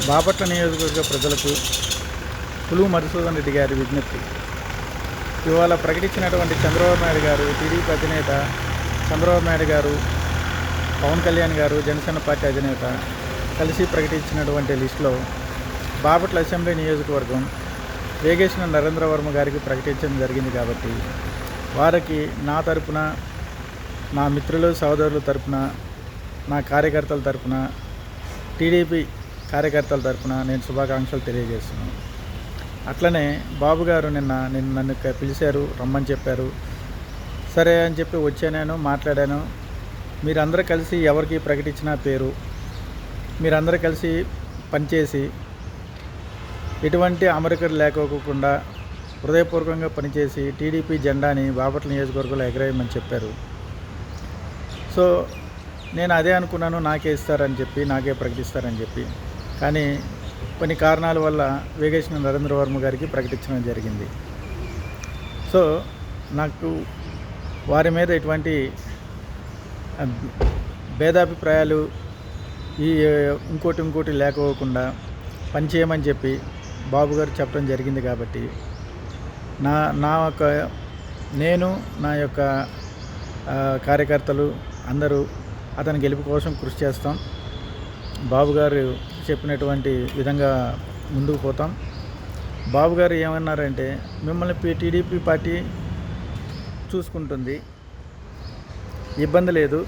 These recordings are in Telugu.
బాపట్ల నియోజకవర్గ ప్రజలకు పులుగు మధుసూదన్ రెడ్డి గారి విజ్ఞప్తి. ఇవాళ ప్రకటించినటువంటి చంద్రబాబు నాయుడు గారు, టీడీపీ అధినేత చంద్రబాబు నాయుడు గారు, పవన్ కళ్యాణ్ గారు, జనసేన పార్టీ అధినేత కలిసి ప్రకటించినటువంటి లిస్టులో బాపట్ల అసెంబ్లీ నియోజకవర్గం వేగేసిన నరేంద్ర వర్మ గారికి ప్రకటించడం జరిగింది. కాబట్టి వారికి నా తరపున, నా మిత్రులు సోదరుల తరపున, నా కార్యకర్తల తరపున, టీడీపీ కార్యకర్తల తరపున నేను శుభాకాంక్షలు తెలియజేస్తున్నాను. అట్లనే బాబు గారు నన్ను పిలిచారు, రమ్మని చెప్పారు. సరే అని చెప్పి వచ్చాను, మాట్లాడాను. మీరందరూ కలిసి ఎవరికి ప్రకటించిన పేరు, మీరందరూ కలిసి పనిచేసి ఎటువంటి అమరికలు లేకోకుండా హృదయపూర్వకంగా పనిచేసి టీడీపీ జెండాని బాపట్ల నియోజకవర్గంలో ఎగరేయమని చెప్పారు. సో నేను అదే అనుకున్నాను, నాకే ఇస్తారని చెప్పి, నాకే ప్రకటిస్తారని చెప్పి. కానీ కొన్ని కారణాల వల్ల వేగేసిన నరేంద్ర వర్మ గారికి ప్రకటించడం జరిగింది. సో నాకు వారి మీద ఎటువంటి భేదాభిప్రాయాలు ఇంకోటి లేకపోకుండా పనిచేయమని చెప్పి బాబు గారు చెప్పడం జరిగింది. కాబట్టి నేను నా యొక్క కార్యకర్తలు అందరూ అతని గెలుపు కోసం కృషి చేస్తాం. బాబు గారు చెప్పినటువంటి విధంగా ముందుకు పోతాం. బాబు గారు ఏమన్నారంటే, మిమ్మల్ని టీడీపీ పార్టీ చూసుకుంటుంది, ఇబ్బంది లేదు,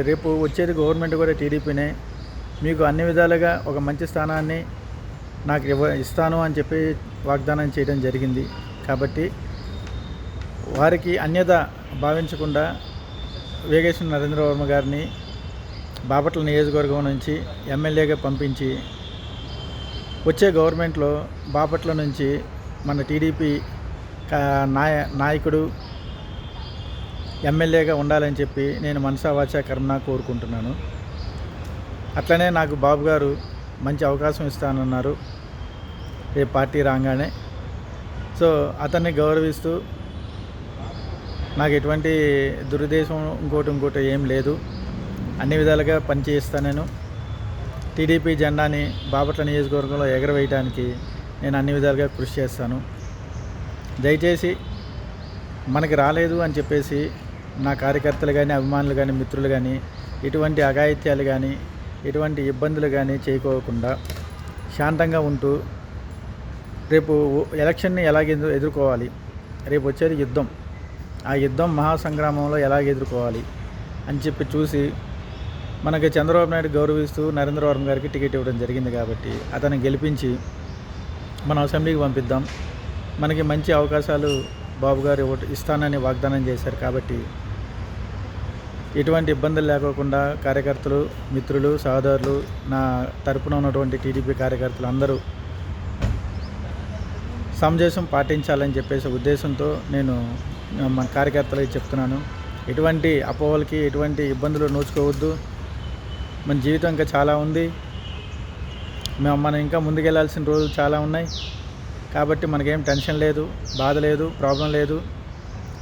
రేపు వచ్చేది గవర్నమెంట్ కూడా టీడీపీనే, మీకు అన్ని విధాలుగా ఒక మంచి స్థానాన్ని నాకు ఇస్తాను అని చెప్పి వాగ్దానం చేయడం జరిగింది. కాబట్టి వారికి అన్యత భావించకుండా వేగేసిన నరేంద్ర వర్మ గారిని బాపట్ల నియోజకవర్గం నుంచి ఎమ్మెల్యేగా పంపించి వచ్చే గవర్నమెంట్లో బాపట్ల నుంచి మన టీడీపీ నాయకుడు ఎమ్మెల్యేగా ఉండాలని చెప్పి నేను మనసా వాచా కర్మనా కోరుకుంటున్నాను. అట్లనే నాకు బాబు గారు మంచి అవకాశం ఇస్తానన్నారు రేపు పార్టీ రాగానే. సో అతన్ని గౌరవిస్తూ నాకు ఎటువంటి దురుద్దేశం ఇంకోటి ఏం లేదు, అన్ని విధాలుగా పనిచేస్తాను. నేను టీడీపీ జెండాని బాపట్ల నియోజకవర్గంలో ఎగరవేయడానికి నేను అన్ని విధాలుగా కృషి చేస్తాను. దయచేసి మనకి రాలేదు అని చెప్పేసి నా కార్యకర్తలు కానీ, అభిమానులు కానీ, మిత్రులు కానీ ఎటువంటి అఘాయిత్యాలు కానీ, ఎటువంటి ఇబ్బందులు కానీ చేయకోకుండా శాంతంగా ఉంటూ రేపు ఎలక్షన్ని ఎలాగ ఎదుర్కోవాలి, రేపు వచ్చేది యుద్ధం, ఆ యుద్ధం మహాసంగ్రామంలో ఎలాగ ఎదుర్కోవాలి అని చెప్పి చూసి మనకి చంద్రబాబు నాయుడు గౌరవిస్తూ నరేంద్ర వర్మ గారికి టికెట్ ఇవ్వడం జరిగింది. కాబట్టి అతన్ని గెలిపించి మనం అసెంబ్లీకి పంపిద్దాం. మనకి మంచి అవకాశాలు బాబు గారు ఇస్తానని వాగ్దానం చేశారు. కాబట్టి ఎటువంటి ఇబ్బందులు లేకోకుండా కార్యకర్తలు, మిత్రులు, సహోదరులు, నా తరపున ఉన్నటువంటి టీడీపీ కార్యకర్తలు అందరూ సమంజసం పాటించాలని చెప్పేసి ఉద్దేశంతో నేను మన కార్యకర్తలకి చెప్తున్నాను. ఎటువంటి అపోహలకి, ఎటువంటి ఇబ్బందులు నోచుకోవద్దు. మన జీవితం ఇంకా చాలా ఉంది, మనం ఇంకా ముందుకెళ్లాల్సిన రోజులు చాలా ఉన్నాయి. కాబట్టి మనకేం టెన్షన్ లేదు, బాధ లేదు, ప్రాబ్లం లేదు.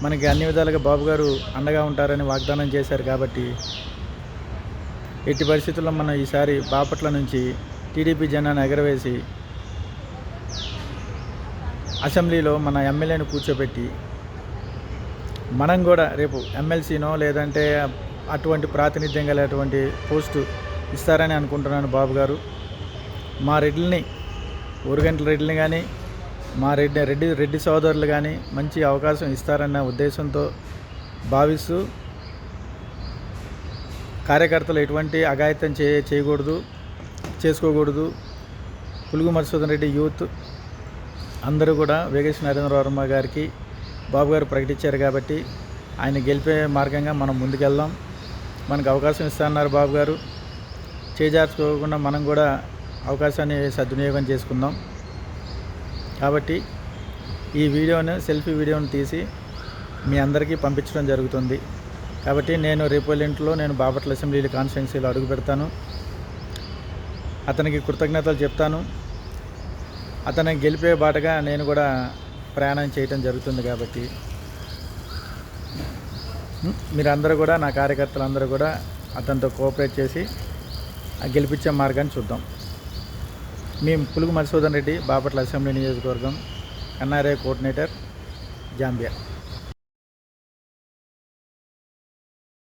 మనకి అన్ని విధాలుగా బాబు గారు అండగా ఉంటారని వాగ్దానం చేశారు. కాబట్టి ఎట్టి పరిస్థితుల్లో మనం ఈసారి బాపట్ల నుంచి టీడీపీ జెండాను ఎగరవేసి అసెంబ్లీలో మన ఎమ్మెల్యేని కూర్చోబెట్టి మనం కూడా రేపు ఎమ్మెల్సీనో లేదంటే అటువంటి ప్రాతినిధ్యం కలిగినటువంటి పోస్టు ఇస్తారని అనుకుంటున్నాను. బాబు గారు మా రెడ్డిని, ఊరుగంటల రెడ్డిని కానీ, మా రెడ్డి సోదరులు కానీ మంచి అవకాశం ఇస్తారన్న ఉద్దేశంతో భావిస్తూ కార్యకర్తలు ఎటువంటి అఘాయిత్యం చేసుకోకూడదు. పులుగు మధుసూదన్ రెడ్డి యూత్ అందరూ కూడా వేగేసిన నరేంద్ర వర్మ గారికి బాబు గారు ప్రకటించారు. కాబట్టి ఆయన గెలిపే మార్గంగా మనం ముందుకెళ్దాం. మనకు అవకాశం ఇస్తారన్నారు బాబు గారు, చేజార్చుకోకుండా మనం కూడా అవకాశాన్ని సద్వినియోగం చేసుకుందాం. కాబట్టి ఈ సెల్ఫీ వీడియోని తీసి మీ అందరికీ పంపించడం జరుగుతుంది. కాబట్టి నేను రేపు ఎల్లుండిలో నేను బాపట్ల అసెంబ్లీ కాన్స్టిట్యున్సీలో అడుగు పెడతాను. అతనికి కృతజ్ఞతలు చెప్తాను. అతని గెలిపే బాటగా నేను కూడా ప్రయాణం చేయటం జరుగుతుంది. కాబట్టి మీరందరూ కూడా, నా కార్యకర్తలందరూ కూడా అతనితో కోఆపరేట్ చేసి గెలిపించే మార్గాన్ని చూద్దాం. మేము పులుగు మధుసూదన్ రెడ్డి, బాపట్ల అసెంబ్లీ నియోజకవర్గం, ఎన్ఆర్ఐ కోఆర్డినేటర్, జాంబియా.